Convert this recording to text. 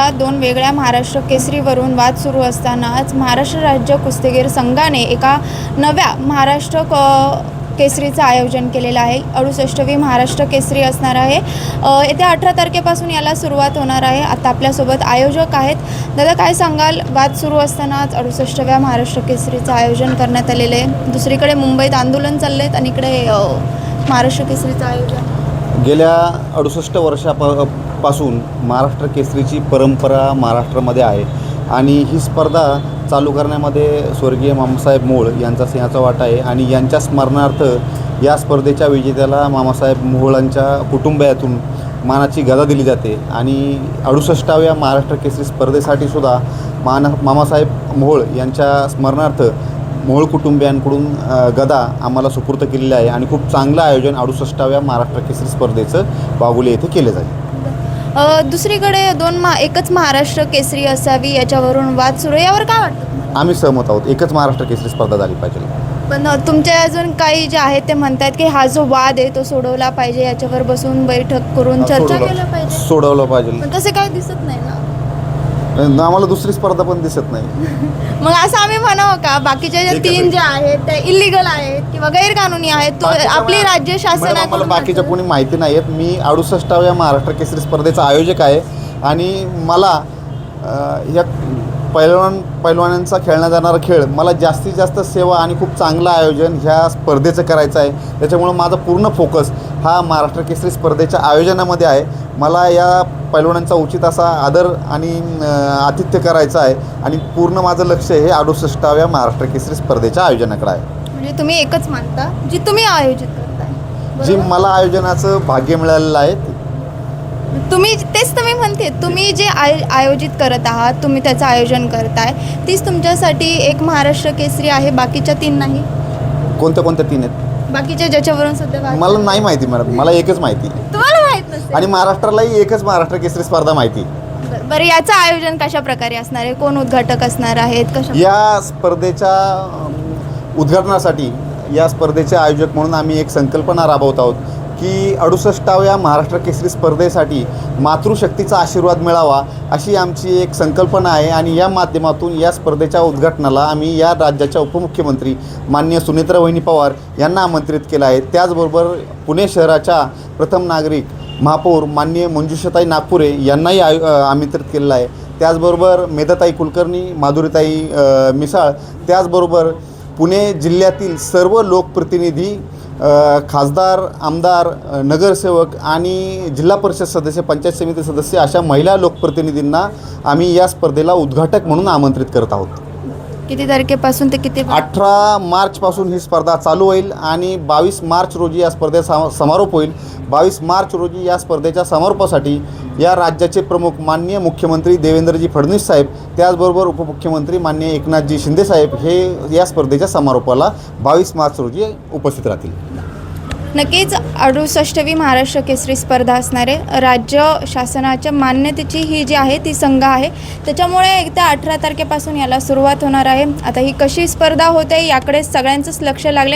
या दोन वेगळ्या महाराष्ट्र केसरीवरून वाद सुरू असतानाच महाराष्ट्र राज्य कुस्तीगीर संघाने एका नव्या महाराष्ट्र केसरीचं आयोजन केलेलं आहे. 68वी महाराष्ट्र केसरी असणार आहे. येत्या 18 तारखेपासून याला सुरुवात होणार आहे. आता आपल्यासोबत आयोजक आहेत. दादा, काय सांगाल? वाद सुरू असतानाच 68व्या महाराष्ट्र केसरीचं आयोजन करण्यात आलेलं आहे. दुसरीकडे मुंबईत आंदोलन चालले आहेत आणि इकडे महाराष्ट्र केसरीचं आयोजन. गेल्या 68 वर्षापासून महाराष्ट्र केसरीची परंपरा महाराष्ट्रामध्ये आहे आणि ही स्पर्धा चालू करण्यामध्ये स्वर्गीय मामासाहेब मोहोळ यांचा सिंहाचा वाटा आहे आणि यांच्या स्मरणार्थ या स्पर्धेच्या विजेत्याला मामासाहेब मोहोळांच्या कुटुंबियातून मानाची गदा दिली जाते आणि 68व्या महाराष्ट्र केसरी स्पर्धेसाठी सुद्धा मामासाहेब मोहोळ यांच्या स्मरणार्थ मोहोळ कुटुंबियांकडून गदा आम्हाला सुपूर्द केलेली आहे आणि खूप चांगलं आयोजन 68व्या महाराष्ट्र केसरी स्पर्धेचं वाघोली येथे केले जाईल. दुसरीकडे एकच महाराष्ट्र केसरी असावी याच्यावरून वाद सुरू आहे. यावर काय वाटतं? आम्ही सहमत आहोत. एकच महाराष्ट्र केसरी स्पर्धा झाली पाहिजे. पण तुमच्या अजून काही जे आहेत ते म्हणतात की हा जो वाद आहे तो सोडवला पाहिजे, याच्यावर बसून बैठक करून चर्चा केलं पाहिजे. सोडवलं पाहिजे. पण तसे काही दिसत नाही ना. आम्हाला दुसरी स्पर्धा पण दिसत नाही. मग असं आम्ही म्हणावं का बाकीच्या ज्या 3 जे आहेत ते इलिगल आहेत किंवा गैरकानूनी आहेत, तो आपली राज्य शासनाकडून बाकीच्या कोणी माहिती नाही आहेत. मी 68व्या महाराष्ट्र केसरी स्पर्धेचा आयोजक आहे आणि मला या पैलवानांचा खेळला जाणारा खेळ मला जास्तीत जास्त सेवा आणि खूप चांगलं आयोजन ह्या स्पर्धेचं करायचं आहे. त्याच्यामुळं माझा पूर्ण फोकस हा महाराष्ट्र केसरी स्पर्धेच्या आयोजनामध्ये आहे. मला या पैलवानांचा उचित असा आदर आणि आतिथ्य करायचं आहे आणि पूर्ण माझं लक्ष हे 68व्या महाराष्ट्र केसरी स्पर्धेच्या आयोजनाकडे आहे. म्हणजे तुम्ही एकच मानता जी तुम्ही आयोजित करताय, जी मला आयोजनाचं भाग्य मिळालेलं आहे. तेच तुम्ही म्हणते, तुम्ही जे आयोजित करत आहात, तुम्ही त्याचं आयोजन करताय, तीच तुमच्यासाठी एक महाराष्ट्र केसरी आहे, बाकीच्या 3 नाही. कोणत्या 3 आहेत? बाकीच्या ज्याच्यावरून सध्या मला नाही माहिती मॅडम. मला एकच माहिती तुम्हाला माहित नसेल आणि महाराष्ट्रालाही एकच महाराष्ट्र केसरी स्पर्धा माहिती. बरं, याचं आयोजन कशा प्रकारे असणार आहे? कोण उद्घाटक असणार आहेत? कशा या स्पर्धेच्या उद्घाटनासाठी या स्पर्धेचे आयोजक म्हणून आम्ही एक संकल्पना राबवत आहोत की 68व्या महाराष्ट्र केसरी स्पर्धेसाठी मातृशक्तीचा आशीर्वाद मिळावा अशी आमची एक संकल्पना आहे आणि या माध्यमातून या स्पर्धेच्या उद्घाटनाला आम्ही या राज्याच्या उपमुख्यमंत्री माननीय सुनेत्रा वहिनी पवार यांना आमंत्रित केलं आहे. त्याचबरोबर पुणे शहराच्या प्रथम नागरिक महापौर माननीय मंजुषाताई नागपुरे यांनाही आमंत्रित केलेलं आहे. त्याचबरोबर मेधाताई कुलकर्णी, माधुरीताई मिसाळ, त्याचबरोबर पुणे जिल्ह्यातील सर्व लोकप्रतिनिधी, खासदार, आमदार, नगरसेवक आणि जिल्हा परिषद सदस्य, पंचायत समिती सदस्य अशा महिला लोकप्रतिनिधींना आम्ही या स्पर्धेला उद्घाटक म्हणून आमंत्रित करत आहोत. किती तारखेपासून ते किती? 18 मार्चपासून ही स्पर्धा चालू होईल आणि 22 मार्च रोजी या स्पर्धेचा समारोप होईल. 22 मार्च रोजी या स्पर्धेच्या समारोपासाठी या राज्याचे प्रमुख माननीय मुख्यमंत्री देवेंद्रजी फडणवीस साहेब, त्याचबरोबर उपमुख्यमंत्री माननीय एकनाथजी शिंदे साहेब हे या स्पर्धेच्या समारोपाला 22 मार्च रोजी उपस्थित राहतील. नक्कीच 68वी महाराष्ट्र केसरी स्पर्धा असणार आहे. राज्य शासनाच्या मान्यतेची ही जी आहे ती संघ आहे, त्याच्यामुळे एकदा 18 तारखेपासून याला सुरुवात होणार आहे. आता ही कशी स्पर्धा होते याकडे सगळ्यांचंच लक्ष लागले.